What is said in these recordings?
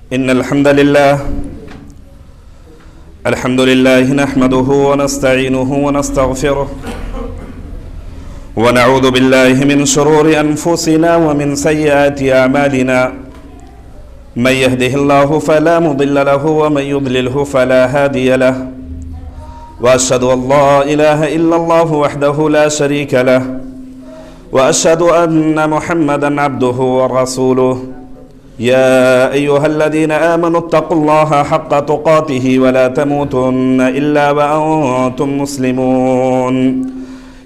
إن الحمد لله نحمده ونستعينه ونستغفره ونعوذ بالله من شرور أنفسنا ومن سيئات أعمالنا من يهده الله فلا مضل له ومن يضلله فلا هادي له وأشهد أن لا إله إلا الله وحده لا شريك له وأشهد أن محمدا عبده ورسوله يا أيها الذين آمنوا اتقوا الله حق تقاته ولا تموتن إلا وأنتم مسلمون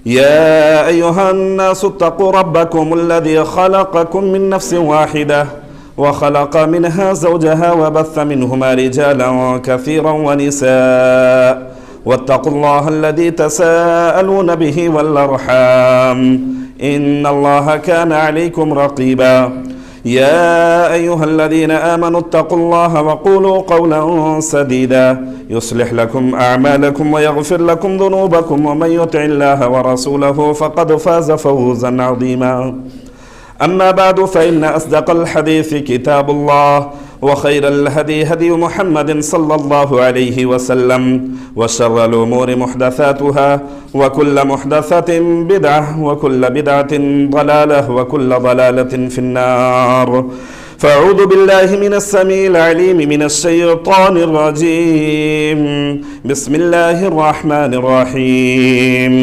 يا أيها الناس اتقوا ربكم الذي خلقكم من نفس واحدة وخلق منها زوجها وبث منهما رجالا كثيرا ونساء واتقوا الله الذي تساءلون به والأرحام إن الله كان عليكم رقيبا يا أيها الذين آمنوا اتقوا الله وقولوا قولا سديدا يصلح لكم أعمالكم ويغفر لكم ذنوبكم ومن يطع الله ورسوله فقد فاز فوزا عظيما أما بعد فإن أصدق الحديث كتاب الله وخير الهدي هدي محمد صلى الله عليه وسلم وشر الأمور محدثاتها وكل محدثة بدعة وكل بدعة ضلالة وكل ضلالة في النار فأعوذ بالله من السميع العليم من الشيطان الرجيم بسم الله الرحمن الرحيم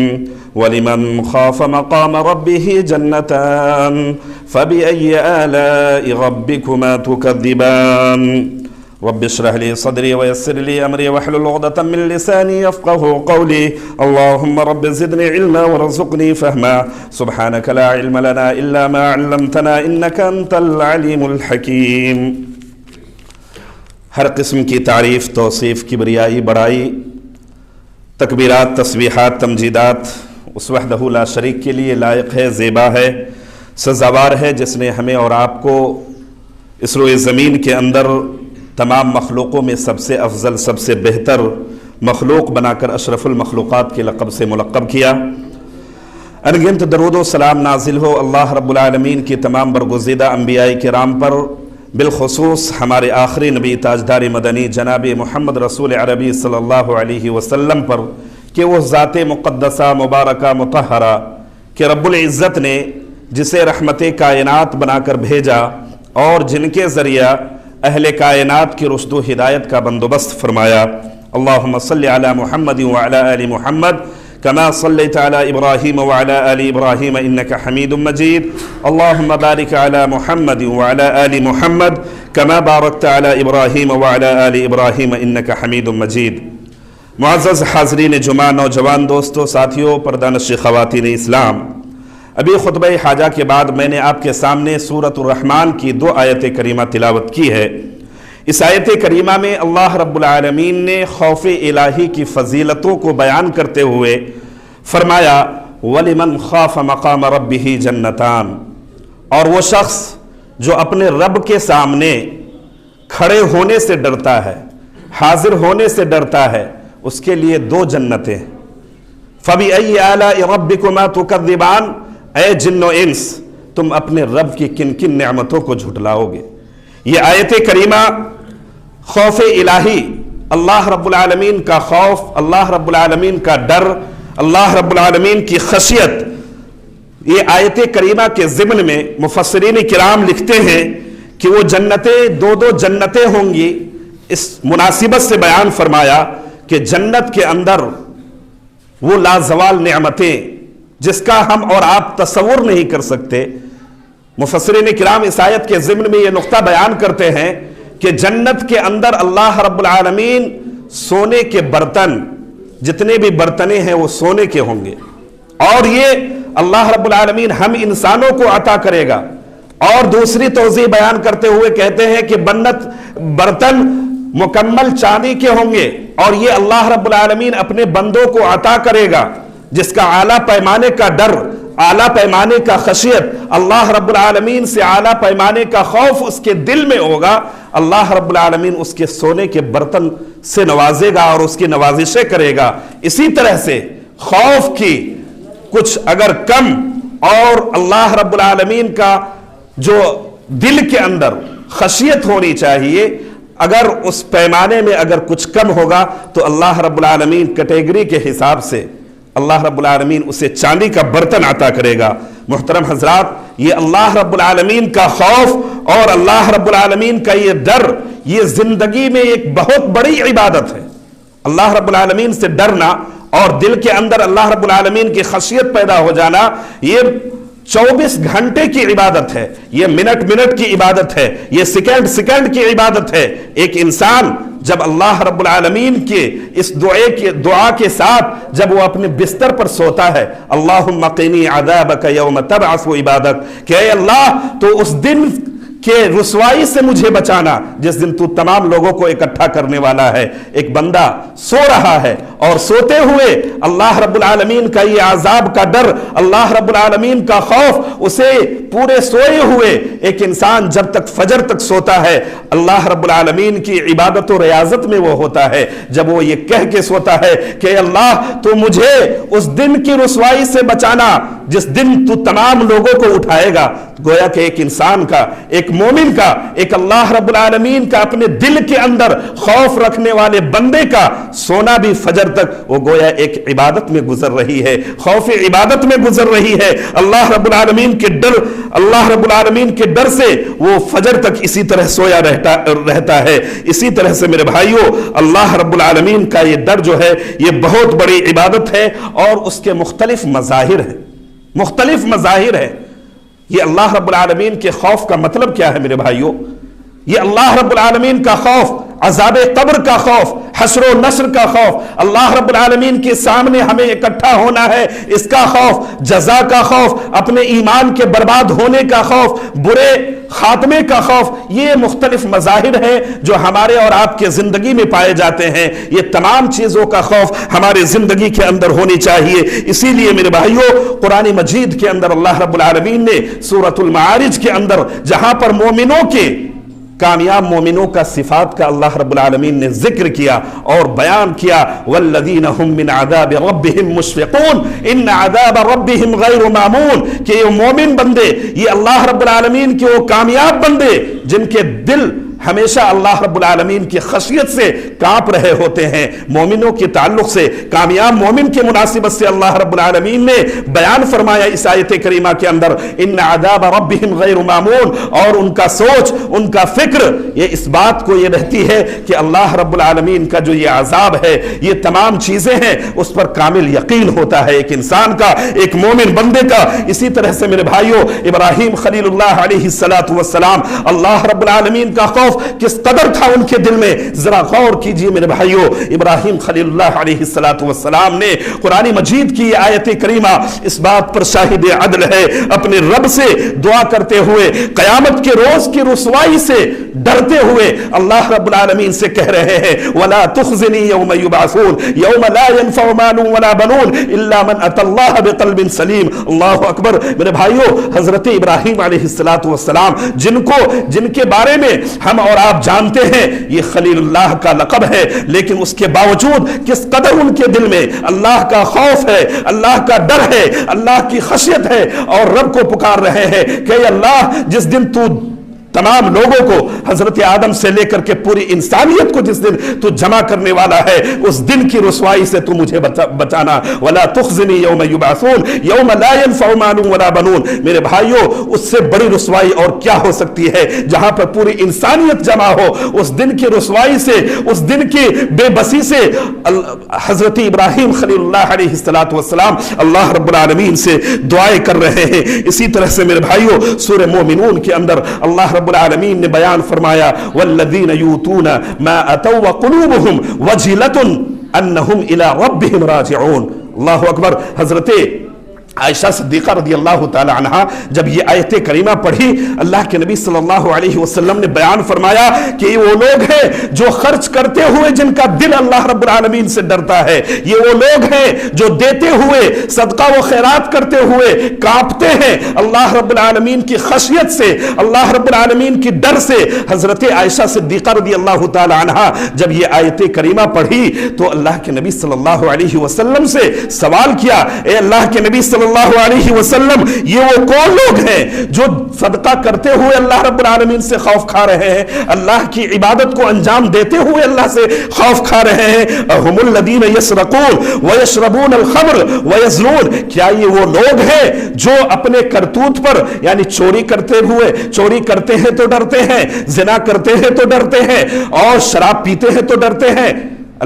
ولمن خاف مقام ربه جنتان فبأي آلاء ربكما تكذبان رب اشرح لي صدري ويسر لي أمري واحلل عقدة من لساني يفقه قولي اللهم رب زدني علما وارزقني فهما سبحانك لا علم لنا إلا ما علمتنا إنك أنت العليم الحكيم ہر قسم کی تعریف توصیف کبریائی بڑائی تکبیرات تسبیحات تمجیدات اس وحدہ لا شریک کے لیے لائق ہے زیبا ہے سزاوار ہے جس نے ہمیں اور آپ کو اس روئے زمین کے اندر تمام مخلوقوں میں سب سے افضل سب سے بہتر مخلوق بنا کر اشرف المخلوقات کے لقب سے ملقب کیا انگنت درود و سلام نازل ہو اللہ رب العالمین کی تمام برگزیدہ انبیاء کرام پر بالخصوص ہمارے آخری نبی تاجدار مدنی جناب محمد رسول عربی صلی اللہ علیہ وسلم پر کہ وہ ذات مقدسہ مبارکہ مطہرہ کہ رب العزت نے جسے رحمت کائنات بنا کر بھیجا اور جن کے ذریعہ اہل کائنات کی رشد و ہدایت کا بندوبست فرمایا اللہم صلی علی محمد وعلی آل محمد كما صليت على إبراهيم وعلى آل إبراهيم إنك حميد مجيد اللهم بارك على محمد وعلى آل محمد كما باركت على إبراهيم وعلى آل إبراهيم إنك حميد مجيد معزز حاضرین جمعہ نوجوان دوستو ساتھیوں پردانش خواتین اسلام ابھی خطبہ حاجہ کے بعد میں نے آپ کے سامنے سورۃ الرحمن کی 2 آیت کریمہ تلاوت کی ہے اس آیت کریمہ میں اللہ رب العالمین نے خوف الہی کی فضیلتوں کو بیان کرتے ہوئے فرمایا وَلِمَنْ خَافَ مَقَامَ رَبِّهِ جَنَّتَانِ اور وہ شخص جو اپنے رب کے سامنے کھڑے ہونے سے ڈرتا ہے حاضر ہونے سے ڈرتا ہے اس کے لیے 2 جنتیں فَبِأَيِّ آلَاءِ رَبِّكُمَا تُكَذِّبَانِ اے جن و انس تم اپنے رب کی کن کن نعمتوں کو جھٹلاؤ گے یہ آیت کریمہ خوف الہی اللہ رب العالمین کا خوف اللہ رب العالمین کا ڈر اللہ رب العالمین کی خشیت یہ آیت کریمہ کے ضمن میں مفسرین کرام لکھتے ہیں کہ وہ جنتیں 2 جنتیں ہوں گی اس مناسبت سے بیان فرمایا کہ جنت کے اندر وہ لازوال نعمتیں جس کا ہم اور آپ تصور نہیں کر سکتے مفسرین کرام اس آیت کے ضمن میں یہ نقطہ بیان کرتے ہیں کہ جنت کے اندر اللہ رب العالمین سونے کے برتن جتنے بھی برتنیں ہیں وہ سونے کے ہوں گے اور یہ اللہ رب العالمین ہم انسانوں کو عطا کرے گا اور دوسری توضیح بیان کرتے ہوئے کہتے ہیں کہ برتن مکمل چاندی کے ہوں گے اور یہ اللہ رب العالمین اپنے بندوں کو عطا کرے گا جس کا اعلیٰ پیمانے کا ڈر اعلیٰ پیمانے کا خشیت اللہ رب العالمین سے اعلیٰ پیمانے کا خوف اس کے دل میں ہوگا اللہ رب العالمین اس کے سونے کے برتن سے نوازے گا اور اس کی نوازشیں کرے گا اسی طرح سے خوف کی کچھ اگر کم اور اللہ رب العالمین کا جو دل کے اندر خشیت ہونی چاہیے. اگر اس پیمانے میں اگر کچھ کم ہوگا تو اللہ رب العالمین کیٹیگری کے حساب سے اللہ رب العالمین اسے چاندی کا برتن عطا کرے گا. محترم حضرات, یہ اللہ رب العالمین کا خوف اور اللہ رب العالمین کا یہ ڈر, یہ زندگی میں ایک بہت بڑی عبادت ہے. اللہ رب العالمین سے ڈرنا اور دل کے اندر اللہ رب العالمین کی خشیت پیدا ہو جانا, یہ 24 گھنٹے کی عبادت ہے, یہ منٹ منٹ کی عبادت ہے, یہ سیکنڈ سیکنڈ کی عبادت ہے. ایک انسان جب اللہ رب العالمین کے اس دعا کے ساتھ جب وہ اپنے بستر پر سوتا ہے, اللہم قنی عذابک یوم تبعث عبادک, کہ اے اللہ تو اس دن کہ رسوائی سے مجھے بچانا جس دن تو تمام لوگوں کو اکٹھا کرنے والا ہے. ایک بندہ سو رہا ہے اور سوتے ہوئے اللہ رب العالمین کا یہ عذاب کا ڈر, اللہ رب العالمین کا خوف اسے پورے سوئے ہوئے ایک انسان جب تک فجر تک سوتا ہے, اللہ رب العالمین کی عبادت و ریاضت میں وہ ہوتا ہے. جب وہ یہ کہہ کے سوتا ہے کہ اللہ تو مجھے اس دن کی رسوائی سے بچانا جس دن تو تمام لوگوں کو اٹھائے گا, گویا کہ ایک انسان کا, ایک مومن کا, ایک اللہ رب العالمین کا اپنے دل کے اندر خوف رکھنے والے بندے کا سونا بھی فجر تک وہ گویا ایک عبادت میں گزر رہی ہے, خوف عبادت میں گزر رہی ہے. اللہ رب العالمین کے ڈر, اللہ رب العالمین کے ڈر سے وہ فجر تک اسی طرح سویا رہتا ہے. اسی طرح سے میرے بھائیوں, اللہ رب العالمین کا یہ ڈر جو ہے یہ بہت بڑی عبادت ہے اور اس کے مختلف مظاہر ہیں, مختلف مظاہر ہیں. یہ اللہ رب العالمین کے خوف کا مطلب کیا ہے میرے بھائیوں؟ یہ اللہ رب العالمین کا خوف, عذاب قبر کا خوف, حشر و نشر کا خوف, اللہ رب العالمین کے سامنے ہمیں اکٹھا ہونا ہے اس کا خوف, جزا کا خوف, اپنے ایمان کے برباد ہونے کا خوف, برے خاتمے کا خوف, یہ مختلف مظاہر ہیں جو ہمارے اور آپ کے زندگی میں پائے جاتے ہیں. یہ تمام چیزوں کا خوف ہمارے زندگی کے اندر ہونی چاہیے. اسی لیے میرے بھائیوں, قرآن مجید کے اندر اللہ رب العالمین نے سورۃ المعارج کے اندر جہاں پر مومنوں کے, کامیاب مومنوں کا صفات کا اللہ رب العالمین نے ذکر کیا اور بیان کیا, والذین هم من عذاب ربهم مشفقون ان عذاب ربهم غیر معمون, کہ یہ مومن بندے, یہ اللہ رب العالمین کے وہ کامیاب بندے جن کے دل ہمیشہ اللہ رب العالمین کی خشیت سے کانپ رہے ہوتے ہیں. مومنوں کے تعلق سے, کامیاب مومن کے مناسبت سے اللہ رب العالمین نے بیان فرمایا اس آیت کریمہ کے اندر, ان عذاب ربهم غیر معمون, اور ان کا سوچ, ان کا فکر یہ اس بات کو یہ رہتی ہے کہ اللہ رب العالمین کا جو یہ عذاب ہے, یہ تمام چیزیں ہیں, اس پر کامل یقین ہوتا ہے ایک انسان کا, ایک مومن بندے کا. اسی طرح سے میرے بھائیوں, ابراہیم خلیل اللہ علیہ السلام, اللہ رب العالمین کا خوف کس قدر تھا ان کے دل میں, ذرا غور کیجئے میرے بھائیوں. ابراہیم خلیل اللہ علیہ السلام نے قرآن مجید کی آیت کریمہ اس بات پر شاہد عدل ہے, اپنے رب سے دعا کرتے ہوئے, قیامت کے روز کی رسوائی سے ڈرتے ہوئے اللہ رب العالمین سے کہہ رہے ہیں, وَلَا تُخْزِنِي يَوْمَ يُبْعَثُونَ يَوْمَ لَا يَنْفَعُ مَالٌ وَلَا بَنُونَ إِلَّا مَنْ أَتَى اللَّهَ بِقَلْبٍ سَلِيمٍ. اللہ اکبر. میرے بھائیوں, حضرت ابراہیم علیہ السلام جن کے بارے میں ہم اور آپ جانتے ہیں یہ خلیل اللہ کا لقب ہے, لیکن اس کے باوجود کس قدر ان کے دل میں اللہ کا خوف ہے, اللہ کا ڈر ہے, اللہ کی خشیت ہے, اور رب کو پکار رہے ہیں کہ اے اللہ جس دن تو تمام لوگوں کو, حضرت آدم سے لے کر کے پوری انسانیت کو جس دن تو جمع کرنے والا ہے, اس دن کی رسوائی سے تو مجھے بچانا. وَلَا تُخْزِنِي يَوْمَ يُبْعَثُونَ يَوْمَ لَا يَنْفَعُ مَالٌ وَلَا بَنُونَ. میرے بھائیوں, اس سے بڑی رسوائی اور کیا ہو سکتی ہے جہاں پر پوری انسانیت جمع ہو. اس دن کی رسوائی سے, اس دن کی بے بسی سے حضرت ابراہیم خلیل اللہ علیہ السلام اللہ رب العالمین سے دعائیں کر رہے ہیں. اسی طرح سے میرے بھائیوں, سورہ مومنون کے اندر اللہ رب العالمین نے بیان فرمایا, والذین یؤتون ما اتوا وقلوبهم وجلة انہم الی ربهم راجعون. اللہ اکبر. حضرت عائشہ صدیقہ رضی اللہ تعالی عنہ جب یہ آیت کریمہ پڑھی, اللہ کے نبی صلی اللہ علیہ وسلم نے بیان فرمایا کہ یہ وہ لوگ ہیں جو خرچ کرتے ہوئے جن کا دل اللہ رب العالمین سے ڈرتا ہے, یہ وہ لوگ ہیں جو دیتے ہوئے, صدقہ و خیرات کرتے ہوئے کانپتے ہیں اللہ رب العالمین کی خشیت سے, اللہ رب العالمین کی ڈر سے. حضرت عائشہ صدیقہ رضی اللہ تعالی عنہ جب یہ آیت کریمہ پڑھی تو اللہ کے نبی صلی اللہ علیہ وسلم سے سوال کیا, اے اللہ کے نبی صلی اللہ علیہ وسلم یہ وہ کون لوگ ہیں جو صدقہ کرتے ہوئے اللہ رب العالمین سے خوف کھا رہے ہیں, اللہ کی عبادت کو انجام دیتے ہوئے اللہ سے خوف کھا رہے ہیں. هم الذین یسرقون ویشربون الخمر ویزنون, کیا یہ وہ لوگ ہیں جو اپنے کرتوت پر یعنی چوری کرتے ہیں تو ڈرتے ہیں, زنا کرتے ہیں تو ڈرتے ہیں, اور شراب پیتے ہیں تو ڈرتے ہیں.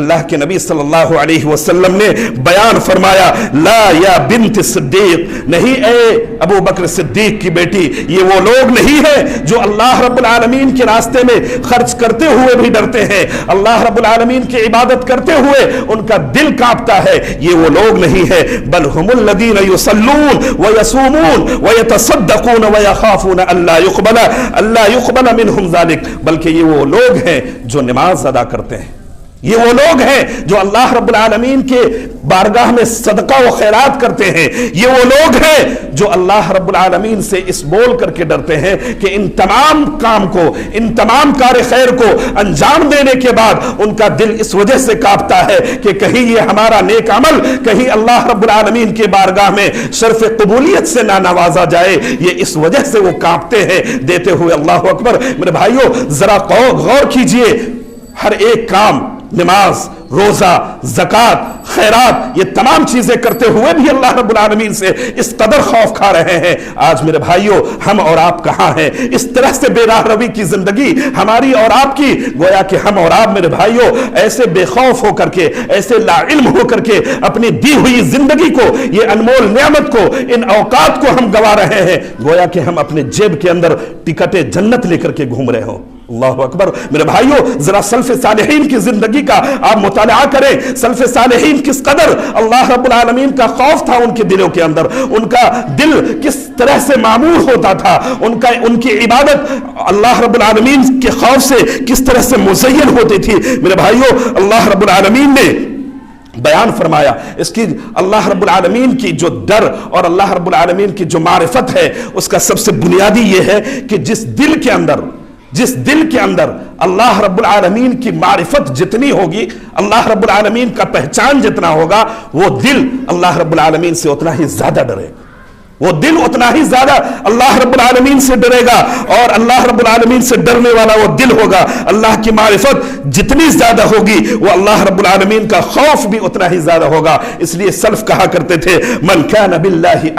اللہ کے نبی صلی اللہ علیہ وسلم نے بیان فرمایا, لا یا بنت صدیق, نہیں اے ابو بکر صدیق کی بیٹی, یہ وہ لوگ نہیں ہیں جو اللہ رب العالمین کے راستے میں خرچ کرتے ہوئے بھی ڈرتے ہیں, اللہ رب العالمین کی عبادت کرتے ہوئے ان کا دل کانپتا ہے, یہ وہ لوگ نہیں ہے. بل هم الذین یصلون ویصومون ویتصدقون ویخافون الا یقبل منهم ذلک, بلکہ یہ وہ لوگ ہیں جو نماز ادا کرتے ہیں, یہ وہ لوگ ہیں جو اللہ رب العالمین کے بارگاہ میں صدقہ و خیرات کرتے ہیں, یہ وہ لوگ ہیں جو اللہ رب العالمین سے اس بول کر کے ڈرتے ہیں کہ ان تمام کام کو, ان تمام کار خیر کو انجام دینے کے بعد ان کا دل اس وجہ سے کانپتا ہے کہ کہیں یہ ہمارا نیک عمل کہیں اللہ رب العالمین کے بارگاہ میں شرف قبولیت سے نہ نوازا جائے, یہ اس وجہ سے وہ کانپتے ہیں دیتے ہوئے. اللہ اکبر. میرے بھائیو ذرا غور کیجئے, ہر ایک کام, نماز, روزہ, زکات, خیرات, یہ تمام چیزیں کرتے ہوئے بھی اللہ رب العالمین سے اس قدر خوف کھا رہے ہیں. آج میرے بھائیوں ہم اور آپ کہاں ہیں؟ اس طرح سے بے راہ روی کی زندگی ہماری اور آپ کی, گویا کہ ہم اور آپ میرے بھائیوں ایسے بے خوف ہو کر کے, ایسے لا علم ہو کر کے اپنی دی ہوئی زندگی کو, یہ انمول نعمت کو, ان اوقات کو ہم گوا رہے ہیں, گویا کہ ہم اپنے جیب کے اندر ٹکٹ جنت لے کر کے گھوم رہے ہوں. اللہ اکبر. میرے بھائیوں ذرا سلف صالحین کی زندگی کا آپ مطالعہ کریں, سلف صالحین کس قدر اللہ رب العالمین کا خوف تھا ان کے دلوں کے اندر, ان کا دل کس طرح سے معمور ہوتا تھا, ان کی عبادت اللہ رب العالمین کے خوف سے کس طرح سے مزین ہوتی تھی. میرے بھائیوں اللہ رب العالمین نے بیان فرمایا اس کی, اللہ رب العالمین کی جو ڈر اور اللہ رب العالمین کی جو معرفت ہے اس کا سب سے بنیادی یہ ہے کہ جس دل کے اندر اللہ رب العالمین کی معرفت جتنی ہوگی, اللہ رب العالمین کا پہچان جتنا ہوگا, وہ دل اللہ رب العالمین سے اتنا ہی زیادہ ڈرے, وہ دل اتنا ہی زیادہ اللہ رب العالمین سے ڈرے گا, اور اللہ رب العالمین سے ڈرنے والا وہ دل ہوگا. اللہ کی معرفت جتنی زیادہ ہوگی وہ اللہ رب العالمین کا خوف بھی اتنا ہی زیادہ ہوگا. اس لیے سلف کہا کرتے تھے, من کان باللہ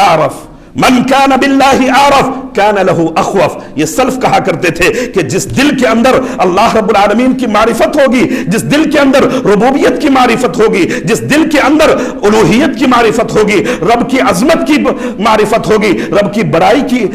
عارف کان لہو اخوف. یہ سلف کہا کرتے تھے کہ جس دل کے اندر اللہ رب العالمین کی معرفت ہوگی, جس دل کے اندر ربوبیت کی معرفت ہوگی, جس دل کے اندر الوہیت کی معرفت ہوگی, رب کی عظمت کی معرفت ہوگی, رب کی بڑائی کی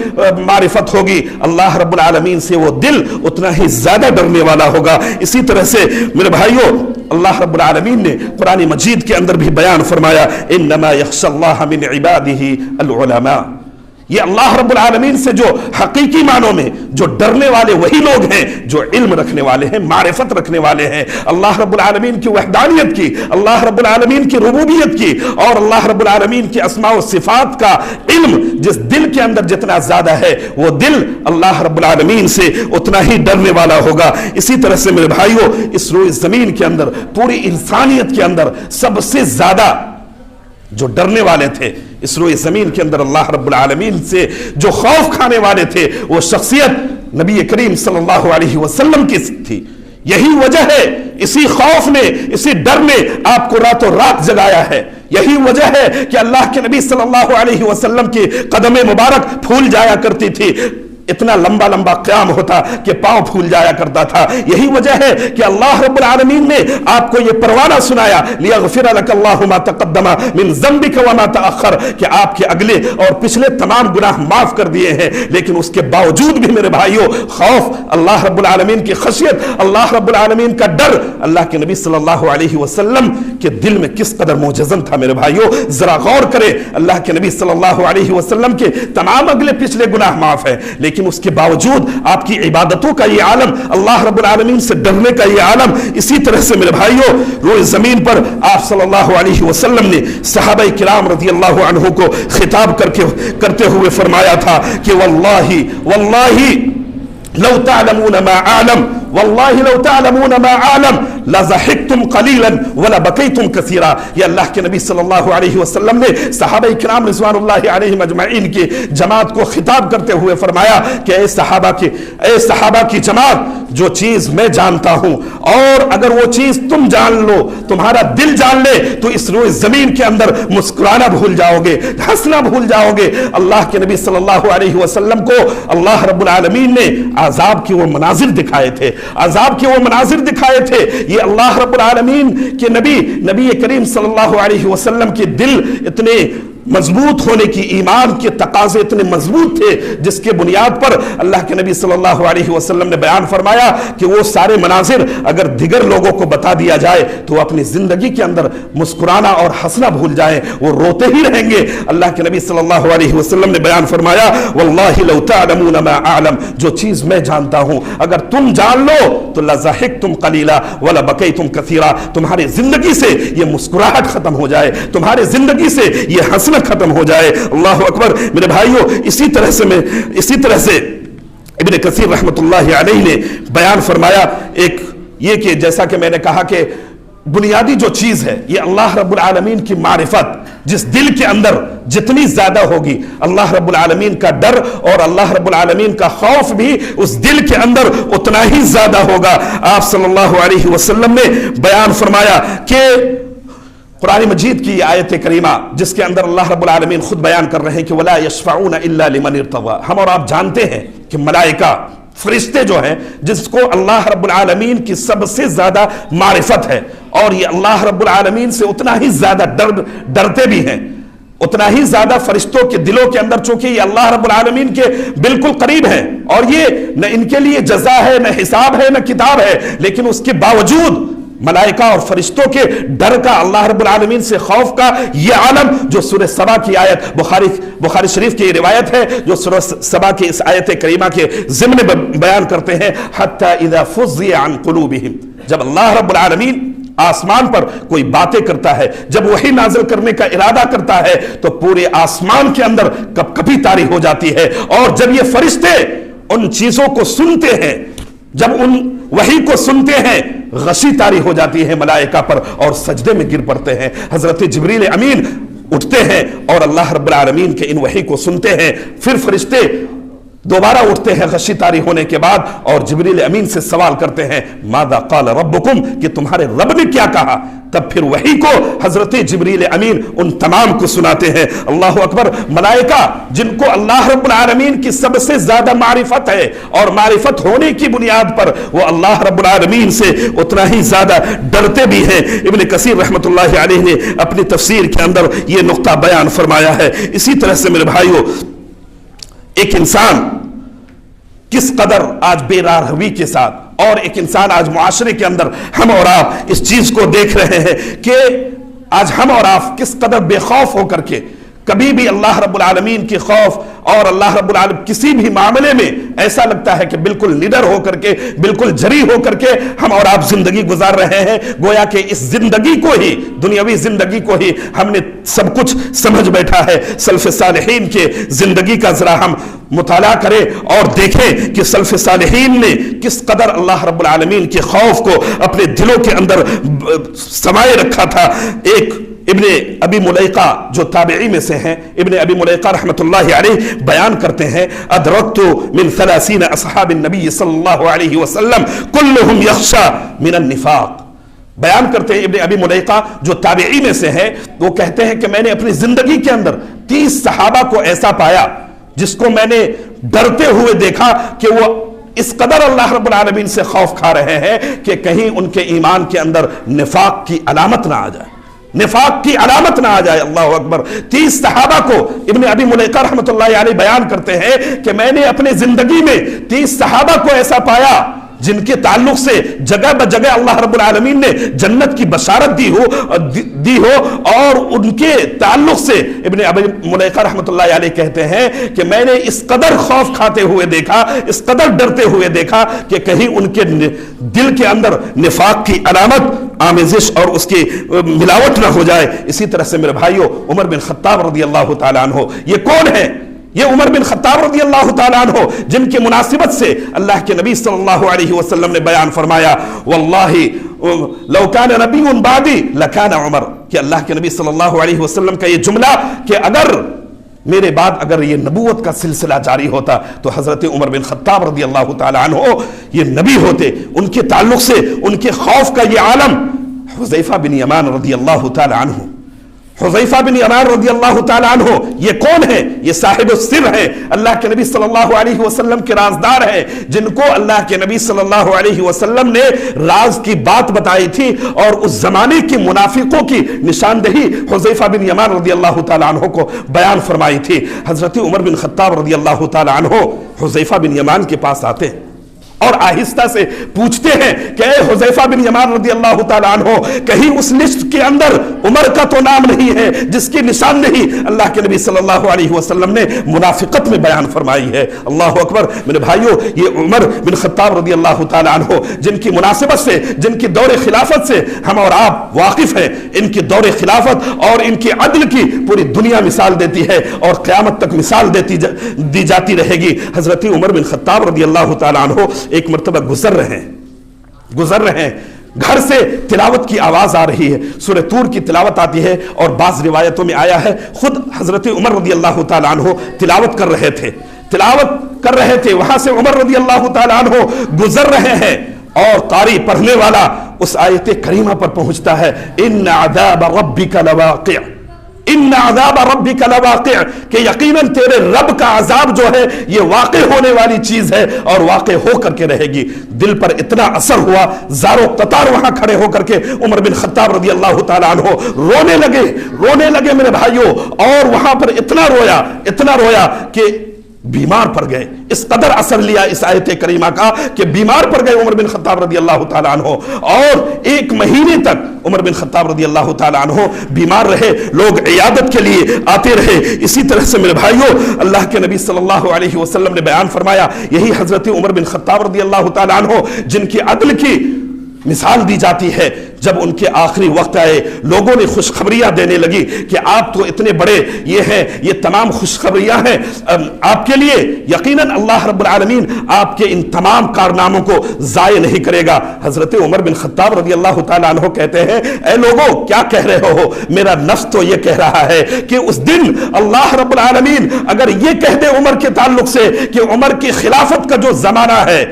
معرفت ہوگی, اللہ رب العالمین سے وہ دل اتنا ہی زیادہ ڈرنے والا ہوگا. اسی طرح سے میرے بھائیوں اللہ رب العالمین نے قرآن مجید کے اندر بھی بیان فرمایا, انما یخشی اللہ من عبادہ العلماء. یہ اللہ رب العالمین سے جو حقیقی معنوں میں جو ڈرنے والے وہی لوگ ہیں جو علم رکھنے والے ہیں, معرفت رکھنے والے ہیں, اللہ رب العالمین کی وحدانیت کی, اللہ رب العالمین کی ربوبیت کی, اور اللہ رب العالمین کی اسماء و صفات کا علم جس دل کے اندر جتنا زیادہ ہے وہ دل اللہ رب العالمین سے اتنا ہی ڈرنے والا ہوگا. اسی طرح سے میرے بھائیوں اس روئے زمین کے اندر, پوری انسانیت کے اندر سب سے زیادہ جو ڈرنے والے تھے اس روئے زمین کے اندر, اللہ رب العالمین سے جو خوف کھانے والے تھے, وہ شخصیت نبی کریم صلی اللہ علیہ وسلم کی تھی. یہی وجہ ہے, اسی خوف نے, اسی ڈر نے آپ کو راتوں رات جگایا ہے. یہی وجہ ہے کہ اللہ کے نبی صلی اللہ علیہ وسلم کی قدم مبارک پھول جایا کرتی تھی, اتنا لمبا لمبا قیام ہوتا کہ پاؤں پھول جایا کرتا تھا. یہی وجہ ہے کہ اللہ رب العالمین نے آپ کو یہ پروانہ سنایا, لیغفر لک اللہ ما تقدم من ذنبک وما تأخر, کہ آپ کے اگلے اور پچھلے تمام گناہ معاف کر دیے ہیں. لیکن اس کے باوجود بھی میرے بھائیوں خوف, اللہ رب العالمین کی خشیت, اللہ رب العالمین کا ڈر اللہ کے نبی صلی اللہ علیہ وسلم کے دل میں کس قدر موجزن تھا. میرے بھائیوں ذرا غور کریں, اللہ کے نبی صلی اللہ علیہ وسلم کے تمام اگلے پچھلے گناہ معاف ہیں, لیکن اس کے باوجود آپ کی عبادتوں کا یہ عالم, اللہ رب العالمین سے ڈرنے کا یہ عالم. اسی طرح سے میرے بھائیوں روئے زمین پر آپ صلی اللہ علیہ وسلم نے صحابہ کرام رضی اللہ عنہ کو خطاب کرتے ہوئے فرمایا تھا کہ واللہ لو تعلمون ما اعلم واللہ لو تعلمون ما اعلم لضحکتم قلیلا ولبکیتم کثیرا. یہ اللہ کے نبی صلی اللہ علیہ وسلم نے صحابہ کرام رضوان اللہ علیہم اجمعین کی جماعت کو خطاب کرتے ہوئے فرمایا کہ اے صحابہ کی جماعت، جو چیز میں جانتا ہوں اور اگر وہ چیز تم جان لو، تمہارا دل جان لے، تو اس روئے زمین کے اندر مسکرانا بھول جاؤ گے، ہنسنا بھول جاؤ گے. اللہ کے نبی صلی اللہ علیہ وسلم کو اللہ رب العالمین نے عذاب کی وہ مناظر دکھائے تھے، عذاب کے وہ مناظر دکھائے تھے. یہ اللہ رب العالمین کے نبی کریم صلی اللہ علیہ وسلم کے دل اتنے مضبوط ہونے کی، ایمان کے تقاضے اتنے مضبوط تھے جس کے بنیاد پر اللہ کے نبی صلی اللہ علیہ وسلم نے بیان فرمایا کہ وہ سارے مناظر اگر دیگر لوگوں کو بتا دیا جائے تو وہ اپنی زندگی کے اندر مسکرانا اور ہنسنا بھول جائیں، وہ روتے ہی رہیں گے. اللہ کے نبی صلی اللہ علیہ وسلم نے بیان فرمایا واللہ لو تعلمون ما اعلم، جو چیز میں جانتا ہوں اگر تم جان لو تو لضحکتم قلیلا ولبکیتم کثیرا، تمہاری زندگی سے یہ مسکراہٹ ختم ہو جائے، تمہاری زندگی سے یہ ہنسنا ختم ہو جائے. اللہ اکبر. میرے بھائیوں، اسی طرح سے ابن کثیر رحمت اللہ علیہ نے بیان فرمایا ایک یہ کہ جیسا کہ میں نے کہا کہ بنیادی جو چیز ہے یہ اللہ رب العالمین کی معرفت، جس دل کے اندر جتنی زیادہ ہوگی اللہ رب العالمین کا ڈر اور اللہ رب العالمین کا خوف بھی اس دل کے اندر اتنا ہی زیادہ ہوگا. آپ صلی اللہ علیہ وسلم نے بیان فرمایا کہ قرآن مجید کی یہ آیت کریمہ جس کے اندر اللہ رب العالمین خود بیان کر رہے ہیں کہ وَلَا يَشْفَعُونَ إِلَّا لِمَنِ ارْتَضَىٰ. ہم اور آپ جانتے ہیں کہ ملائکہ، فرشتے جو ہیں جس کو اللہ رب العالمین کی سب سے زیادہ معرفت ہے اور یہ اللہ رب العالمین سے اتنا ہی زیادہ ڈرتے بھی ہیں، اتنا ہی زیادہ فرشتوں کے دلوں کے اندر، چونکہ یہ اللہ رب العالمین کے بالکل قریب ہیں اور یہ نہ ان کے لیے جزا ہے، نہ حساب ہے، نہ کتاب ہے، لیکن اس کے باوجود ملائکہ اور فرشتوں کے ڈر کا، اللہ رب العالمین سے خوف کا یہ عالم جو سورہ سبا کی آیت، بخاری شریف کی روایت ہے جو سورہ سبا کی اس آیت کریمہ کے ضمن بیان کرتے ہیں حتی اذا فزع عن قلوبہم، جب اللہ رب العالمین آسمان پر کوئی باتیں کرتا ہے، جب وحی نازل کرنے کا ارادہ کرتا ہے تو پورے آسمان کے اندر کپ کپی طاری ہو جاتی ہے. اور جب یہ فرشتے ان چیزوں کو سنتے ہیں، جب ان وحی کو سنتے ہیں، غشی طاری ہو جاتی ہے ملائکہ پر اور سجدے میں گر پڑتے ہیں. حضرت جبریل امین اٹھتے ہیں اور اللہ رب العالمین کے ان وحی کو سنتے ہیں. پھر فرشتے دوبارہ اٹھتے ہیں غشی طاری ہونے کے بعد اور جبریل امین سے سوال کرتے ہیں ماذا قال ربکم، کہ تمہارے رب نے کیا کہا. تب پھر وحی کو حضرت جبریل امین ان تمام کو سناتے ہیں. اللہ اکبر. ملائکہ جن کو اللہ رب العالمین کی سب سے زیادہ معرفت ہے اور معرفت ہونے کی بنیاد پر وہ اللہ رب العالمین سے اتنا ہی زیادہ ڈرتے بھی ہیں. ابن کثیر رحمت اللہ علیہ نے اپنی تفسیر کے اندر یہ نقطہ بیان فرمایا ہے. اسی طرح سے میرے بھائیوں، ایک انسان کس قدر آج بے راہروی کے ساتھ، اور ایک انسان آج معاشرے کے اندر ہم اور آپ اس چیز کو دیکھ رہے ہیں کہ آج ہم اور آپ کس قدر بے خوف ہو کر کے کبھی بھی اللہ رب العالمین کی خوف اور اللہ رب العالمین کسی بھی معاملے میں ایسا لگتا ہے کہ بالکل نڈر ہو کر کے، بالکل جری ہو کر کے ہم اور آپ زندگی گزار رہے ہیں. گویا کہ اس زندگی کو ہی، دنیاوی زندگی کو ہی ہم نے سب کچھ سمجھ بیٹھا ہے. سلف صالحین کے زندگی کا ذرا ہم مطالعہ کریں اور دیکھیں کہ سلف صالحین نے کس قدر اللہ رب العالمین کے خوف کو اپنے دلوں کے اندر سمائے رکھا تھا. ایک ابن ابی ملیقہ جو تابعی میں سے ہیں، ابن ابی ملیقہ رحمت اللہ علیہ بیان کرتے ہیں ادرکت من 30 اصحاب النبی صلی اللہ علیہ وسلم کلہم یخشى من النفاق. بیان کرتے ہیں ابن ابی ملیقہ جو تابعی میں سے ہیں، وہ کہتے ہیں کہ میں نے اپنی زندگی کے اندر 30 صحابہ کو ایسا پایا جس کو میں نے ڈرتے ہوئے دیکھا کہ وہ اس قدر اللہ رب العالمین سے خوف کھا رہے ہیں کہ کہیں ان کے ایمان کے اندر نفاق کی علامت نہ آ جائے، نفاق کی علامت نہ آ جائے. اللہ اکبر. 30 صحابہ کو ابن ابی ملیقہ رحمت اللہ علیہ بیان کرتے ہیں کہ میں نے اپنے زندگی میں 30 صحابہ کو ایسا پایا جن کے تعلق سے جگہ بجگہ اللہ رب العالمین نے جنت کی بشارت دی ہو اور ان کے تعلق سے ابن ابی ملیقہ رحمت اللہ علیہ کہتے ہیں کہ میں نے اس قدر خوف کھاتے ہوئے دیکھا، اس قدر ڈرتے ہوئے دیکھا کہ کہیں ان کے دل کے اندر نفاق کی علامت، آمیزش اور اس کی ملاوٹ نہ ہو جائے. اسی طرح سے میرے بھائیوں، عمر بن خطاب رضی اللہ تعالیٰ عنہ، یہ کون ہے؟ یہ عمر بن خطاب رضی اللہ تعالیٰ عنہ جن کی مناسبت سے اللہ کے نبی صلی اللہ علیہ وسلم نے بیان فرمایا واللہ لو کان نبی بعدی لکان عمر، کہ اللہ کے نبی صلی اللہ علیہ وسلم کا یہ جملہ کہ اگر میرے بعد اگر یہ نبوت کا سلسلہ جاری ہوتا تو حضرت عمر بن خطاب رضی اللہ تعالیٰ عنہ یہ نبی ہوتے۔ ان کے تعلق سے ان کے خوف کا یہ عالم حذیفہ بن یمان رضی اللہ تعالیٰ عنہ، حذیفہ بن یمان رضی اللہ تعالیٰ عنہ یہ کون ہے؟ یہ صاحب السر ہے، اللہ کے نبی صلی اللہ علیہ وسلم کے رازدار ہیں، جن کو اللہ کے نبی صلی اللہ علیہ وسلم نے راز کی بات بتائی تھی اور اس زمانے کی منافقوں کی نشاندہی حذیفہ بن یمان رضی اللہ تعالیٰ عنہ کو بیان فرمائی تھی۔ حضرت عمر بن خطاب رضی اللہ تعالیٰ عنہ حذیفہ بن یمان کے پاس آتے ہیں اور آہستہ سے پوچھتے ہیں کہ اے حذیفہ بن یمان رضی اللہ تعالیٰ عنہ، کہیں اس لسٹ کے اندر عمر کا تو نام نہیں ہے جس کی نشاندہی اللہ کے نبی صلی اللہ علیہ وسلم نے منافقت میں بیان فرمائی ہے؟ اللہ اکبر میرے بھائیوں، یہ عمر بن خطاب رضی اللہ تعالیٰ عنہ جن کی مناسبت سے، جن کی دور خلافت سے ہم اور آپ واقف ہیں، ان کی دور خلافت اور ان کی عدل کی پوری دنیا مثال دیتی ہے اور قیامت تک مثال دی جاتی رہے گی۔ حضرت عمر بن خطاب رضی اللہ تعالیٰ عنہ ایک مرتبہ گزر رہے ہیں، گھر سے تلاوت کی آواز آ رہی ہے، سورہ طور کی تلاوت آتی ہے اور بعض روایتوں میں آیا ہے خود حضرت عمر رضی اللہ تعالیٰ عنہ تلاوت کر رہے تھے، وہاں سے عمر رضی اللہ تعالیٰ عنہ گزر رہے ہیں اور قاری پڑھنے والا اس آیت کریمہ پر پہنچتا ہے ان عذاب ربک لواقع، ان عذاب ربک لواقع، کہ یقیناً تیرے رب کا عذاب جو ہے یہ واقع ہونے والی چیز ہے اور واقع ہو کر کے رہے گی۔ دل پر اتنا اثر ہوا، زارو قطار وہاں کھڑے ہو کر کے عمر بن خطاب رضی اللہ تعالیٰ عنہ رونے لگے میرے بھائیوں، اور وہاں پر اتنا رویا کہ بیمار پڑ گئے۔ اس قدر اثر لیا اس آیت کریمہ کا کہ بیمار پڑ گئے عمر بن خطاب رضی اللہ تعالیٰ عنہ، اور 1 مہینے تک عمر بن خطاب رضی اللہ تعالیٰ عنہ بیمار رہے، لوگ عیادت کے لیے آتے رہے۔ اسی طرح سے میرے بھائیوں اللہ کے نبی صلی اللہ علیہ وسلم نے بیان فرمایا، یہی حضرت عمر بن خطاب رضی اللہ تعالیٰ عنہ جن کی عدل کی مثال دی جاتی ہے، جب ان کے آخری وقت آئے لوگوں نے خوشخبریاں دینے لگی کہ آپ تو اتنے بڑے یہ ہیں، یہ تمام خوشخبریاں ہیں آپ کے لیے، یقیناً اللہ رب العالمین آپ کے ان تمام کارناموں کو ضائع نہیں کرے گا۔ حضرت عمر بن خطاب رضی اللہ تعالیٰ عنہ کہتے ہیں اے لوگوں کیا کہہ رہے ہو، میرا نفس تو یہ کہہ رہا ہے کہ اس دن اللہ رب العالمین اگر یہ کہہ دے عمر کے تعلق سے کہ عمر کی خلافت کا جو زمانہ ہے،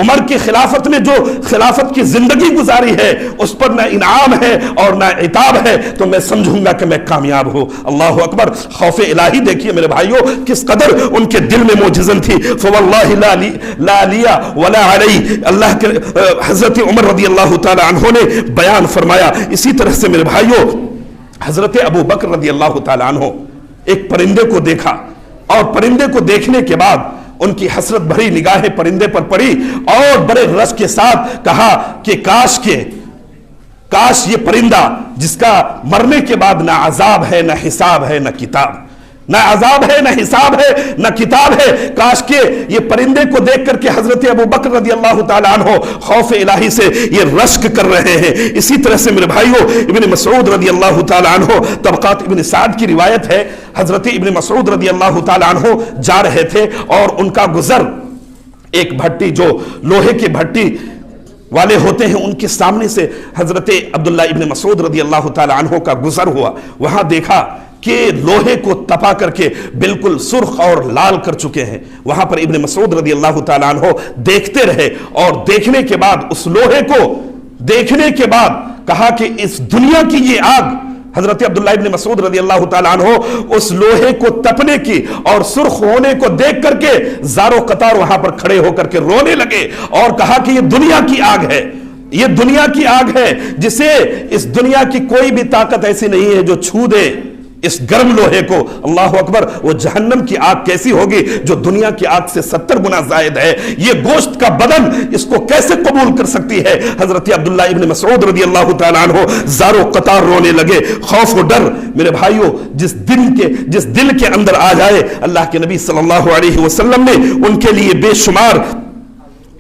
عمر کی خلافت نے جو خلافت کی زندگی گزاری ہے اس پر نہ انعام ہے اور نہ عتاب ہے، تو میں سمجھوں گا کہ میں کامیاب ہوں۔ اللہ اکبر، خوف الہی دیکھیے میرے بھائیوں کس قدر ان کے دل میں موجزن تھی۔ فواللہ لا لیا ولا علی، اللہ کے حضرت عمر رضی اللہ تعالی عنہ نے بیان فرمایا۔ اسی طرح سے میرے بھائیوں حضرت ابو بکر رضی اللہ تعالی عنہ ایک پرندے کو دیکھا، اور پرندے کو دیکھنے کے بعد ان کی حسرت بھری نگاہیں پرندے پر پڑی اور بڑے رس کے ساتھ کہا کہ کاش یہ پرندہ جس کا مرنے کے بعد نہ عذاب ہے نہ حساب ہے نہ کتاب، نہ عذاب ہے نہ حساب ہے نہ کتاب ہے، کاش کہ یہ پرندے کو دیکھ کر کے حضرت ابو بکر رضی اللہ تعالیٰ عنہ خوف الہی سے یہ رشک کر رہے ہیں۔ اسی طرح سے میرے بھائیوں ابن مسعود رضی اللہ تعالیٰ عنہ، طبقات ابن سعد کی روایت ہے، حضرت ابن مسعود رضی اللہ تعالیٰ عنہ جا رہے تھے اور ان کا گزر ایک بھٹی جو لوہے کی بھٹی والے ہوتے ہیں ان کے سامنے سے حضرت عبداللہ ابن مسعود رضی اللہ تعالیٰ عنہ کا گزر ہوا، وہاں دیکھا کہ لوہے کو تپا کر کے بالکل سرخ اور لال کر چکے ہیں۔ وہاں پر ابن مسعود رضی اللہ تعالیٰ عنہ دیکھتے رہے، اور دیکھنے کے بعد اس لوہے کو دیکھنے کے بعد کہا کہ اس دنیا کی یہ آگ، حضرت عبداللہ ابن مسعود رضی اللہ تعالیٰ عنہ اس لوہے کو تپنے کی اور سرخ ہونے کو دیکھ کر کے زارو قطار وہاں پر کھڑے ہو کر کے رونے لگے اور کہا کہ یہ دنیا کی آگ ہے، یہ دنیا کی آگ ہے جسے اس دنیا کی کوئی بھی طاقت ایسی نہیں ہے جو چھو دے اس گرم لوہے کو۔ اللہ اکبر، وہ جہنم کی آگ کیسی ہوگی جو دنیا کی آگ سے 70 گنا زائد ہے، یہ گوشت کا بدن اس کو کیسے قبول کر سکتی ہے؟ حضرت عبداللہ ابن مسعود رضی اللہ تعالیٰ عنہ زارو قطار رونے لگے۔ خوف و ڈر میرے بھائیوں جس دل کے اندر آ جائے، اللہ کے نبی صلی اللہ علیہ وسلم نے ان کے لیے بے شمار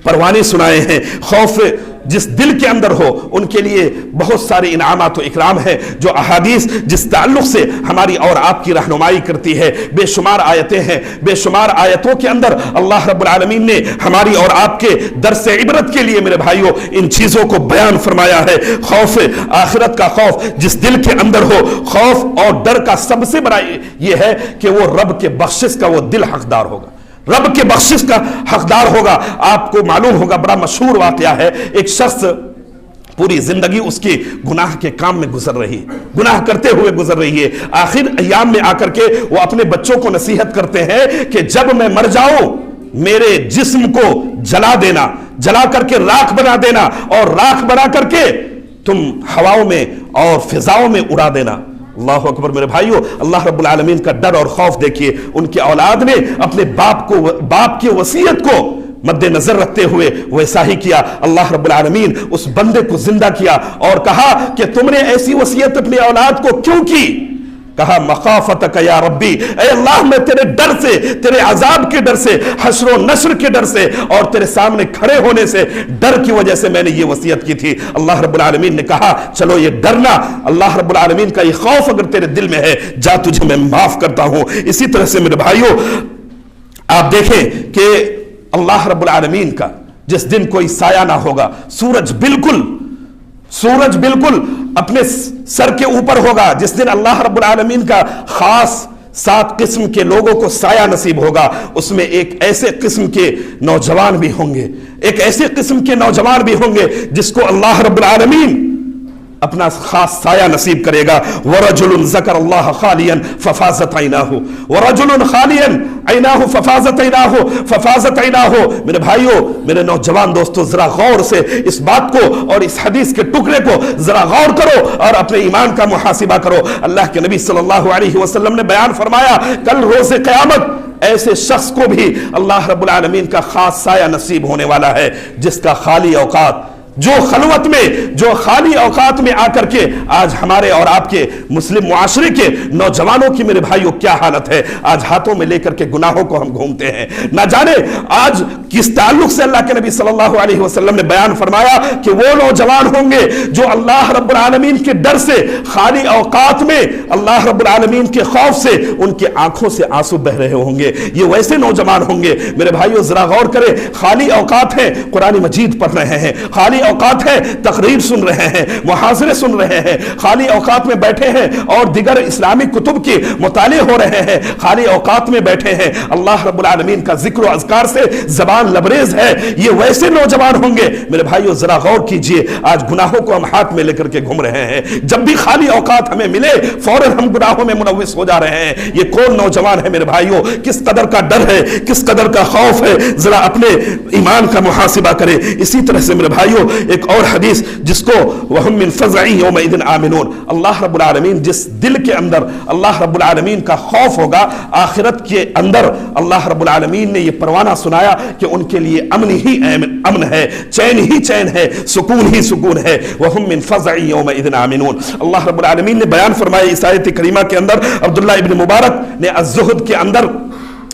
پروانے سنائے ہیں۔ خوف جس دل کے اندر ہو ان کے لیے بہت سارے انعامات و اکرام ہیں، جو احادیث جس تعلق سے ہماری اور آپ کی رہنمائی کرتی ہے۔ بے شمار آیتیں ہیں، بے شمار آیتوں کے اندر اللہ رب العالمین نے ہماری اور آپ کے درس عبرت کے لیے میرے بھائیوں ان چیزوں کو بیان فرمایا ہے۔ خوف آخرت کا خوف جس دل کے اندر ہو، خوف اور ڈر کا سب سے بڑا یہ ہے کہ وہ رب کے بخشش کا وہ دل حقدار ہوگا، رب کے بخشش کا حقدار ہوگا۔ آپ کو معلوم ہوگا، بڑا مشہور واقعہ ہے، ایک شخص پوری زندگی اس کی گناہ کے کام میں گزر رہی ہے، گناہ کرتے ہوئے گزر رہی ہے۔ آخر ایام میں آ کر کے وہ اپنے بچوں کو نصیحت کرتے ہیں کہ جب میں مر جاؤں میرے جسم کو جلا دینا، جلا کر کے راکھ بنا دینا، اور راکھ بنا کر کے تم ہواؤں میں اور فضاؤں میں اڑا دینا۔ اللہ اکبر میرے بھائیو، اللہ رب العالمین کا ڈر اور خوف دیکھیے۔ ان کی اولاد نے اپنے باپ کی وصیت کو مد نظر رکھتے ہوئے ویسا ہی کیا۔ اللہ رب العالمین اس بندے کو زندہ کیا اور کہا کہ تم نے ایسی وصیت اپنی اولاد کو کیوں کی؟ کہا مخافتک یا ربی، اے اللہ میں تیرے ڈر سے، تیرے عذاب کے ڈر سے، حشر و نشر کے ڈر سے، اور تیرے سامنے کھڑے ہونے سے ڈر کی وجہ سے میں نے یہ وصیت کی تھی۔ اللہ رب العالمین نے کہا چلو یہ ڈرنا، اللہ رب العالمین کا یہ خوف اگر تیرے دل میں ہے، جا تجھے میں معاف کرتا ہوں۔ اسی طرح سے میرے بھائیوں آپ دیکھیں کہ اللہ رب العالمین کا جس دن کوئی سایہ نہ ہوگا، سورج بالکل اپنے سر کے اوپر ہوگا، جس دن اللہ رب العالمین کا خاص 7 قسم کے لوگوں کو سایہ نصیب ہوگا۔ اس میں ایک ایسے قسم کے نوجوان بھی ہوں گے، ایک ایسے قسم کے نوجوان بھی ہوں گے جس کو اللہ رب العالمین اپنا خاص سایہ نصیب کرے گا۔ وَرَجُلٌ ذَكَرَ اللَّهَ خَالِيًا فَفَازَتْ عَيْنَاهُ وَرَجُلٌ خَالِيًا عَيْنَاهُ فَفَازَتْ عَيْنَاهُ۔ میرے بھائیوں، میرے نوجوان دوستو، ذرا غور سے اس بات کو اور اس حدیث کے ٹکڑے کو ذرا غور کرو اور اپنے ایمان کا محاسبہ کرو۔ اللہ کے نبی صلی اللہ علیہ وسلم نے بیان فرمایا کل روز قیامت ایسے شخص کو بھی اللہ رب العالمین کا خاص سایہ نصیب ہونے والا ہے جس کا خالی اوقات، جو خلوت میں، جو خالی اوقات میں آ کر کے آج ہمارے اور آپ کے مسلم معاشرے کے نوجوانوں کی میرے بھائیوں کیا حالت ہے۔ آج ہاتھوں میں لے کر کے گناہوں کو ہم گھومتے ہیں، نہ جانے آج کس تعلق سے اللہ کے نبی صلی اللہ علیہ وسلم نے بیان فرمایا کہ وہ نوجوان ہوں گے جو اللہ رب العالمین کے ڈر سے خالی اوقات میں اللہ رب العالمین کے خوف سے ان کی آنکھوں سے آنسو بہ رہے ہوں گے۔ یہ ویسے نوجوان ہوں گے میرے بھائیوں، ذرا غور کریں، خالی اوقات ہیں قرآن مجید پڑھ رہے ہیں، خالی اوقات ہے تقریر سن رہے ہیں، محاضرے سن رہے ہیں، خالی اوقات میں بیٹھے ہیں اور دیگر اسلامی کتب کے مطالعے ہو رہے ہیں، خالی اوقات میں بیٹھے ہیں، اللہ رب العالمین کا ذکر و اذکار سے زبان لبریز ہے۔ یہ ویسے نوجوان ہوں گے میرے بھائیوں، ذرا غور کیجئے، آج گناہوں کو ہم ہاتھ میں لے کر کے گھوم رہے ہیں، جب بھی خالی اوقات ہمیں ملے فوراً ہم گناہوں میں ملوث ہو جا رہے ہیں۔ یہ کون نوجوان ہے میرے بھائیوں؟ کس قدر کا ڈر ہے، کس قدر کا خوف ہے، ذرا اپنے ایمان کا محاسبہ کریں۔ اسی طرح سے میرے بھائیوں ایک اور حدیث جس کو وَهُمْ مِنْ فَزْعٍ يَوْمَئِذٍ آمِنُونَ، اللہ رب العالمین جس دل کے اندر اللہ رب العالمین کا خوف ہوگا، آخرت کے اندر اللہ رب العالمین نے یہ پروانہ سنایا کہ ان کے لیے امن ہی امن ہے، چین ہی چین ہے، سکون ہی سکون ہے۔ وَهُمْ مِنْ فَزْعٍ يَوْمَئِذٍ آمِنُونَ، اللہ رب العالمین نے بیان فرمایا اس آیت کریمہ کے اندر، عبداللہ ابن مبارک نے الزہد کے اندر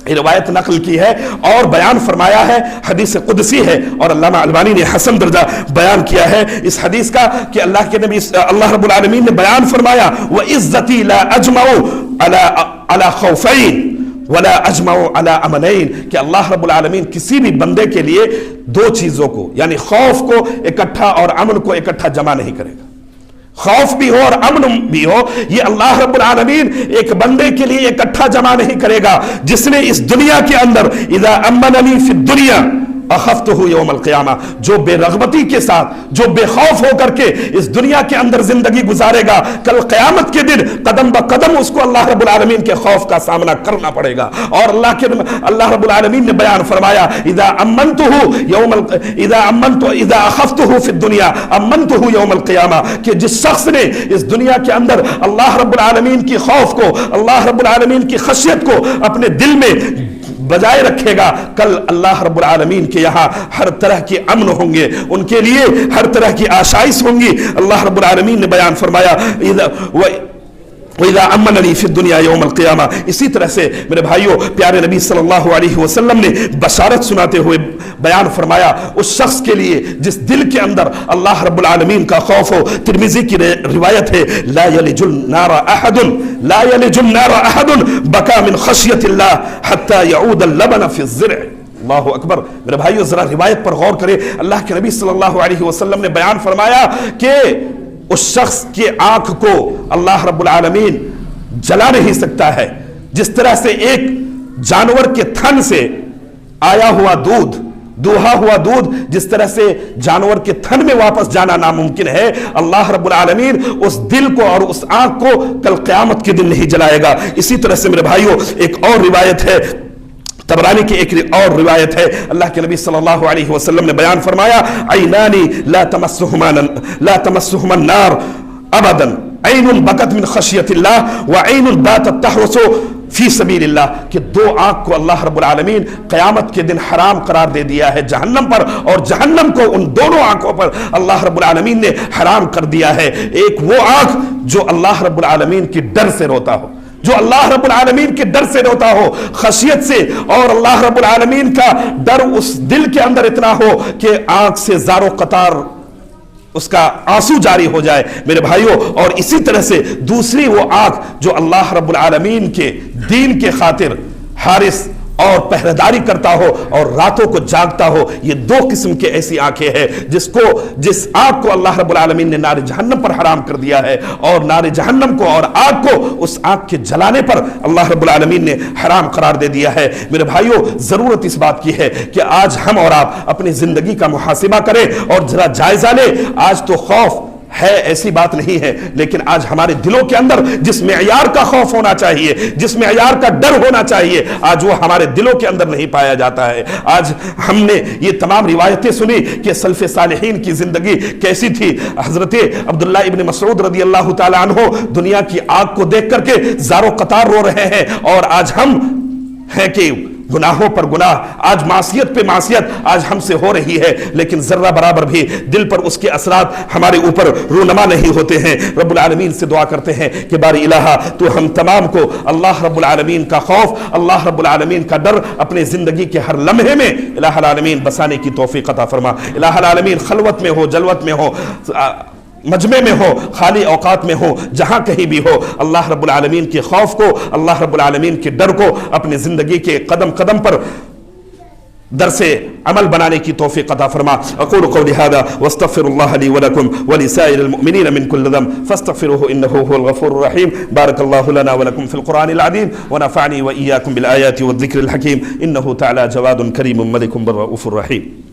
روایت نقل کی ہے اور بیان فرمایا ہے، حدیث قدسی ہے اور علامہ البانی نے حسن درجہ بیان کیا ہے اس حدیث کا کہ اللہ کے نبی اللہ رب العالمین نے بیان فرمایا وَعِزَّتِي لَا أَجْمَعُ عَلَى خَوْفَيْن وَلَا أَجْمَعُ عَلَى أَمَنَيْن، کہ اللہ رب العالمین کسی بھی بندے کے لیے 2 چیزوں کو یعنی خوف کو اکٹھا اور امن کو اکٹھا جمع نہیں کرے گا۔ خوف بھی ہو اور امن بھی ہو، یہ اللہ رب العالمین ایک بندے کے لیے اکٹھا جمع نہیں کرے گا۔ جس نے اس دنیا کے اندر اذا امننی فی الدنیا اخفتہ یوم القیامہ، جو بے رغبتی کے ساتھ، جو بے خوف ہو کر کے اس دنیا کے اندر زندگی گزارے گا، کل قیامت کے دن قدم با قدم اس کو اللہ رب العالمین کے خوف کا سامنا کرنا پڑے گا۔ اور اللہ رب العالمین نے بیان فرمایا اذا اخفتہ فی الدنیا امنتہ یوم القیامہ، کہ جس شخص نے اس دنیا کے اندر اللہ رب العالمین کی خوف کو، اللہ رب العالمین کی خشیت کو اپنے دل میں بجائے رکھے گا، کل اللہ رب العالمین کے یہاں ہر طرح کے امن ہوں گے، ان کے لیے ہر طرح کی آشائش ہوں گی۔ اللہ رب العالمین نے بیان فرمایا وَإِذَا أَمَّنَنِي فِي الدُّنْيَا يَوْمَ الْقِيَامَةِ۔ اسی طرح سے میرے بھائیوں پیارے نبی صلی اللہ علیہ وسلم نے بشارت سناتے ہوئے بیان فرمایا اس شخص کے لیے جس دل کے اندر اللہ رب العالمین کا خوف ہو۔ ترمذی کی روایت ہے لا يلج النار احد بكى من خشیۃ اللہ حتى يعود اللبن في الزرع۔ اللہ اکبر۔ میرے بھائیو ذرا روایت پر غور کرے، اللہ کے نبی صلی اللہ علیہ وسلم نے بیان فرمایا کہ اس شخص کی آنکھ کو اللہ رب العالمین جلا نہیں سکتا ہے جس طرح سے ایک جانور کے تھن سے آیا ہوا دودھ، دوہا ہوا دودھ جس طرح سے جانور کے تھن میں واپس جانا ناممکن ہے، اللہ رب العالمین اس دل کو اور اس آنکھ کو کل قیامت کے دن نہیں جلائے گا۔ اسی طرح سے میرے بھائیو ایک اور روایت ہے، طبرانی کی ایک اور روایت ہے، اللہ کے نبی صلی اللہ علیہ وسلم نے بیان فرمایا عینانی لا تمسہما النار ابدا، عین بکت من خشیت اللہ وعین باتت تحرس فی سبیل اللہ، کہ دو آنکھ کو اللہ رب العالمین قیامت کے دن حرام قرار دے دیا ہے جہنم پر، اور جہنم کو ان دونوں آنکھوں پر اللہ رب العالمین نے حرام کر دیا ہے۔ ایک وہ آنکھ جو اللہ رب العالمین کی ڈر سے روتا ہو، جو اللہ رب العالمین کے ڈر سے روتا ہو، خشیت سے، اور اللہ رب العالمین کا ڈر اس دل کے اندر اتنا ہو کہ آنکھ سے زار و قطار اس کا آنسو جاری ہو جائے میرے بھائیوں۔ اور اسی طرح سے دوسری وہ آنکھ جو اللہ رب العالمین کے دین کے خاطر حارس اور پہرےداری کرتا ہو اور راتوں کو جاگتا ہو، یہ دو قسم کے ایسی آنکھیں ہیں جس آنکھ کو اللہ رب العالمین نے نار جہنم پر حرام کر دیا ہے، اور نار جہنم کو اور آگ کو اس آنکھ کے جلانے پر اللہ رب العالمین نے حرام قرار دے دیا ہے۔ میرے بھائیوں ضرورت اس بات کی ہے کہ آج ہم اور آپ اپنی زندگی کا محاسبہ کریں اور ذرا جائزہ لیں۔ آج تو خوف ہے ایسی بات نہیں ہے، لیکن آج ہمارے دلوں کے اندر جس معیار کا خوف ہونا چاہیے، جس معیار کا ڈر ہونا چاہیے، آج وہ ہمارے دلوں کے اندر نہیں پایا جاتا ہے۔ آج ہم نے یہ تمام روایتیں سنی کہ سلف صالحین کی زندگی کیسی تھی۔ حضرت عبداللہ ابن مسعود رضی اللہ تعالیٰ عنہ دنیا کی آگ کو دیکھ کر کے زار و قطار رو رہے ہیں، اور آج ہم ہیں کہ گناہوں پر گناہ، آج معصیت پہ معصیت آج ہم سے ہو رہی ہے، لیکن ذرہ برابر بھی دل پر اس کے اثرات ہمارے اوپر رونما نہیں ہوتے ہیں۔ رب العالمین سے دعا کرتے ہیں کہ باری الہ تو ہم تمام کو اللہ رب العالمین کا خوف، اللہ رب العالمین کا ڈر اپنے زندگی کے ہر لمحے میں الہ العالمین بسانے کی توفیق عطا فرما۔ الہ العالمین خلوت میں ہو، جلوت میں ہو، مجمع میں ہو، خالی اوقات میں ہو، جہاں کہیں بھی ہو، اللہ رب العالمین کے خوف کو، اللہ رب العالمین کے ڈر کو اپنے زندگی کے قدم قدم پر درس عمل بنانے کی توفیق عطا فرما۔ اقول قولی هذا واستغفر الله لي ولكم ولسائر المؤمنين من كل ذنب فاستغفروه انه هو الغفور الرحيم۔ بارك الله لنا ولكم في القرآن العظيم ونفعني وإياكم بالآيات والذكر الحكيم، انه تعالى جواد كريم ملك بر رؤوف رحيم۔